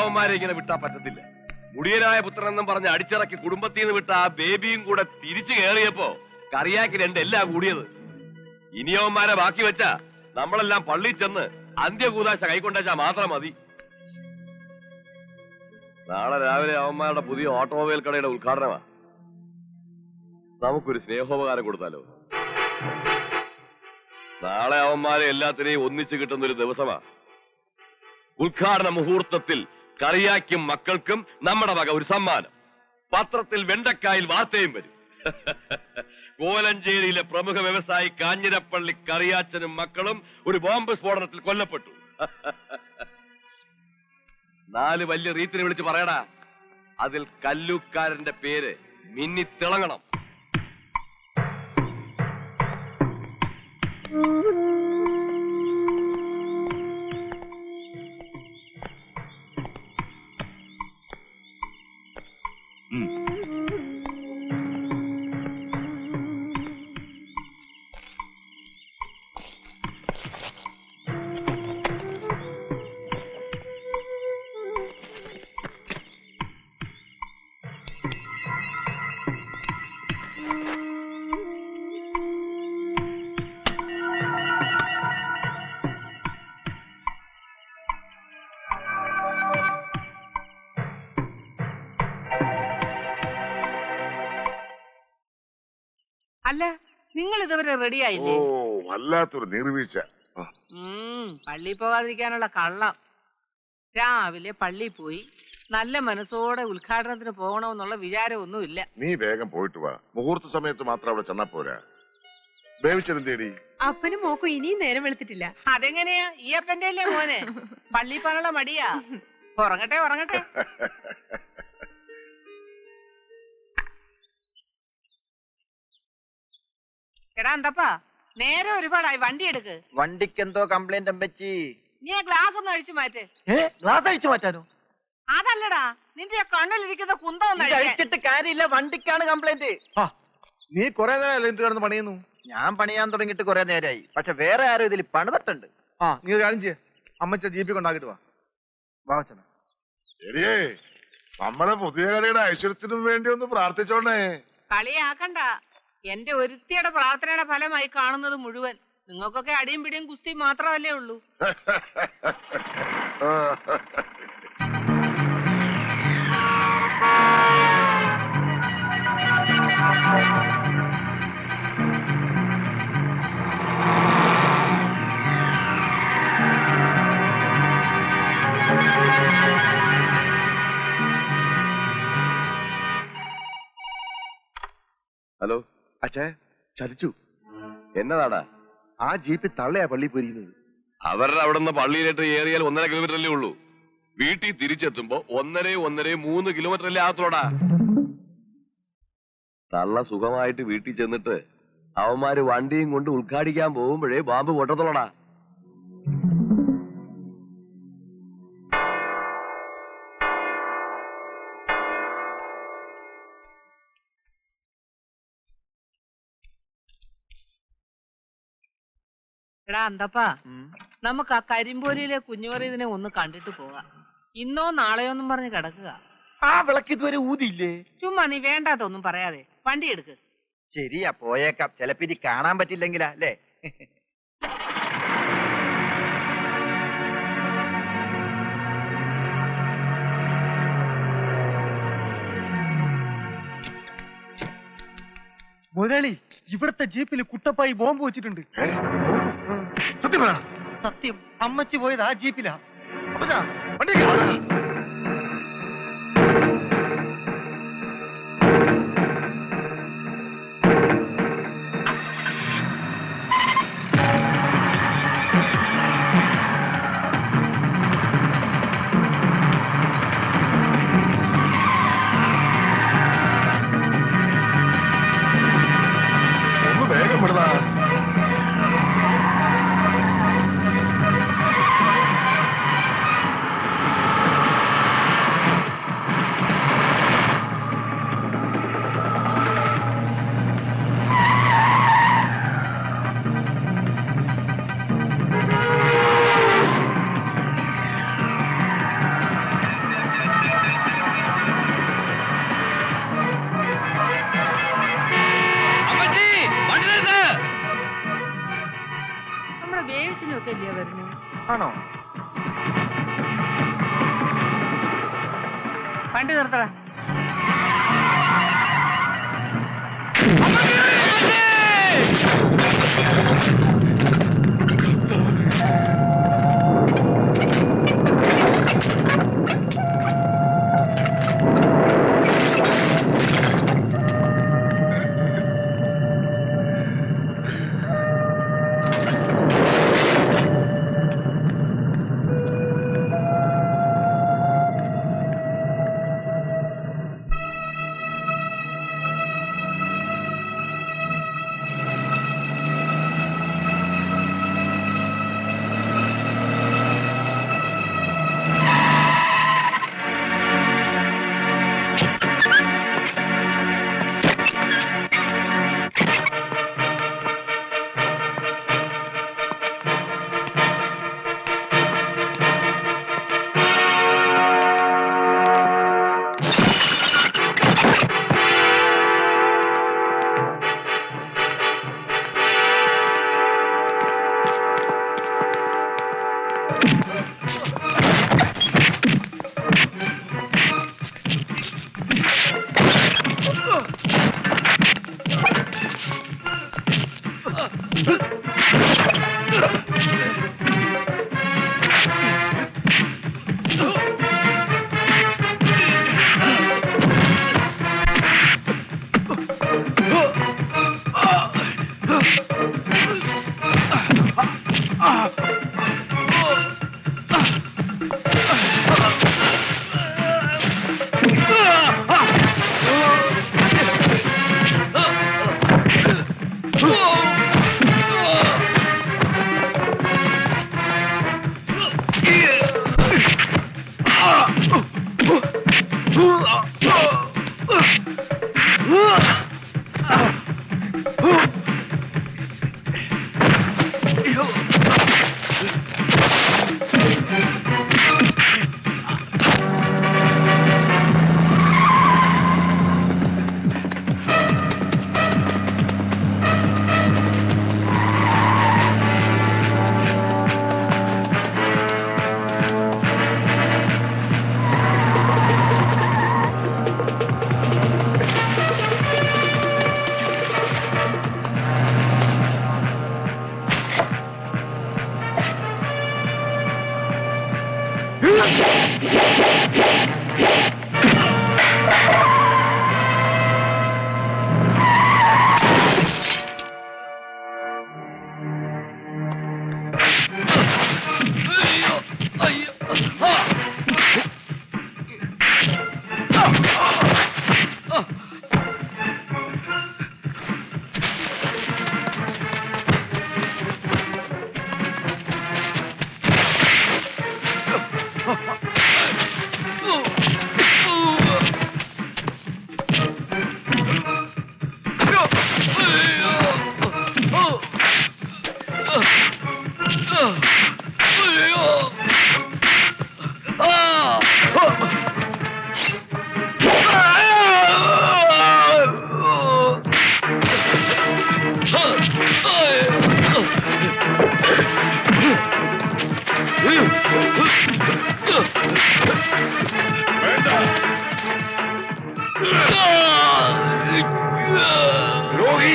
അവന്മാരെ ഇങ്ങനെ വിട്ടാ പറ്റത്തില്ല. മുടിയനായ പുത്രനെന്നും പറഞ്ഞ് അടിച്ചിറക്കി കുടുംബത്തിൽ നിന്ന് വിട്ട ആ ബേബിയും കൂടെ തിരിച്ചു കയറിയപ്പോ കറിയാക്കി രണ്ടെല്ലാം കൂടിയത്. ഇനി അവന്മാരെ ബാക്കി വെച്ചാ നമ്മളെല്ലാം പള്ളി ചെന്ന് അന്ത്യകൂദാശ കൈക്കൊണ്ടാച്ചാ മാത്രം മതി. നാളെ രാവിലെ അവന്മാരുടെ പുതിയ ഓട്ടോമൊബൈൽ കടയുടെ ഉദ്ഘാടനമാ. നമുക്കൊരു സ്നേഹോപകാരം കൊടുത്താലോ? നാളെ അവന്മാരെ എല്ലാത്തിനെയും ഒന്നിച്ചു കിട്ടുന്ന ഒരു ദിവസമാ. ഉദ്ഘാടന മുഹൂർത്തത്തിൽ കറിയാക്കും മക്കൾക്കും നമ്മുടെ വക ഒരു സമ്മാനം. പത്രത്തിൽ വെണ്ടക്കായിൽ വാർത്തയും വരും. കോലഞ്ചേരിയിലെ പ്രമുഖ വ്യവസായി കാഞ്ഞിരപ്പള്ളി കറിയാച്ചനും മക്കളും ഒരു ബോംബ് സ്ഫോടനത്തിൽ കൊല്ലപ്പെട്ടു. 4 വലിയ റീത്തിനെ വിളിച്ച് പറയടാ. അതിൽ കല്ലൂക്കാരന്റെ പേര് മിന്നി തിളങ്ങണം. അല്ല, നിങ്ങൾ ഇതുവരെ റെഡി ആയില്ലേ? ഓ, വല്ലാത്തൊരു നിർവീഴ്ച. പള്ളി പോകാതിരിക്കാനുള്ള കള്ളം. രാവിലെ പള്ളി പോയി നല്ല മനസ്സോടെ ഉദ്ഘാടനത്തിന് പോകണമെന്നുള്ള വിചാരമൊന്നുമില്ല. നീ വേഗം പോയിട്ട് വാ. മുഹൂർത്ത സമയത്ത് മാത്രം അവിടെ ചെന്നാ പോരാ. വേവിച്ചതും തേടി അപ്പനും മോക്കും ഇനിയും നേരം വെളുത്തിട്ടില്ല. അതെങ്ങനെയാ? ഈ അപ്പന്റെ അല്ലേ മോനെ? പള്ളി പോകാനുള്ള മടിയാ. ഉറങ്ങട്ടെ ഉറങ്ങട്ടെ. എടാ എന്തപ്പാ, നേരെ ഒരുപാടായി, വണ്ടി എടുക്ക്. വണ്ടിക്ക് എന്തോ കംപ്ലൈന്റ് അമ്പച്ചി. നീ ആ ഗ്ലാസ് ഒന്ന് അഴിച്ചു മാറ്റേ. ഗ്ലാസ് അഴിച്ചു മാറ്റാനോ? അതല്ലടാ, നിന്റെ കണ്ണിലിരിക്കുന്ന കുന്തം അഴിച്ചിട്ട് കാര്യമില്ല, വണ്ടിക്കാണ് കംപ്ലൈന്റ്. നീ കൊറേ നേരം എന്ത് കിടന്ന് പണിയുന്നു? ഞാൻ പണിയാൻ തുടങ്ങിയിട്ട് കുറെ നേരമായി. പക്ഷെ വേറെ ആരും ഇതിൽ പണിതട്ടുണ്ട്. നീ ഒരു കാര്യം ചെയ്യ, അമ്മച്ച ജീപ്പി കൊണ്ടാക്കിട്ട് വാ. ശരിയേ, നമ്മളെ പുതിയ കടയുടെ ഐശ്വര്യത്തിനും വേണ്ടി ഒന്ന് പ്രാർത്ഥിച്ചോണ്ടേ. കളിയാക്കണ്ട. എന്റെ ഒരുത്തിയുടെ പ്രാർത്ഥനയുടെ ഫലമായി കാണുന്നത് മുഴുവൻ. നിങ്ങൾക്കൊക്കെ അടിയും പിടിയും കുസ്തി മാത്രമല്ലേ ഉള്ളൂ. ഹലോ അച്ഛേ, ചതിച്ചു. എന്നതാടാ? ആ ജീപ്പ് തള്ളയാ പള്ളി പോയിരിക്കുന്നത്. അവരുടെ അവിടെ നിന്ന് പള്ളിയിലേക്ക് ഏറിയാൽ 1.5 കിലോമീറ്റർ അല്ലേ ഉള്ളൂ. വീട്ടിൽ തിരിച്ചെത്തുമ്പോ 1.5-3 കിലോമീറ്റർ അല്ലേ ആകത്തോടാ. തള്ള സുഖമായിട്ട് വീട്ടിൽ ചെന്നിട്ട് അവന്മാര് വണ്ടിയും കൊണ്ട് ഉദ്ഘാടിക്കാൻ പോകുമ്പോഴേ ബാമ്പ് പൊട്ടത്തോളടാ. എടാ അന്തപ്പാ, നമുക്ക് ആ കരിമ്പോലിയിലെ കുഞ്ഞുമറിയതിനെ ഒന്ന് കണ്ടിട്ട് പോകാം. ഇന്നോ നാളെയോന്നും പറഞ്ഞ് കിടക്കുക. ആ വിളക്ക് ഇതുവരെ ഊതിയില്ലേ? ചുമ്മാ നീ വേണ്ടാത്തൊന്നും പറയാതെ വണ്ടി എടുക്ക്. ശരിയാ, പോയേക്കാം. ചിലപ്പിനി കാണാൻ പറ്റില്ലെങ്കിലാ അല്ലേ? മുതലാളി, ഇവിടത്തെ ജീപ്പിൽ കുട്ടപ്പായി ബോംബ് വെച്ചിട്ടുണ്ട്. സത്യം, അമ്മച്ചി പോയത് ആ ജീപ്പിലാ. ആണോ? വണ്ടി നിർത്തടാ. ദ്രോഹി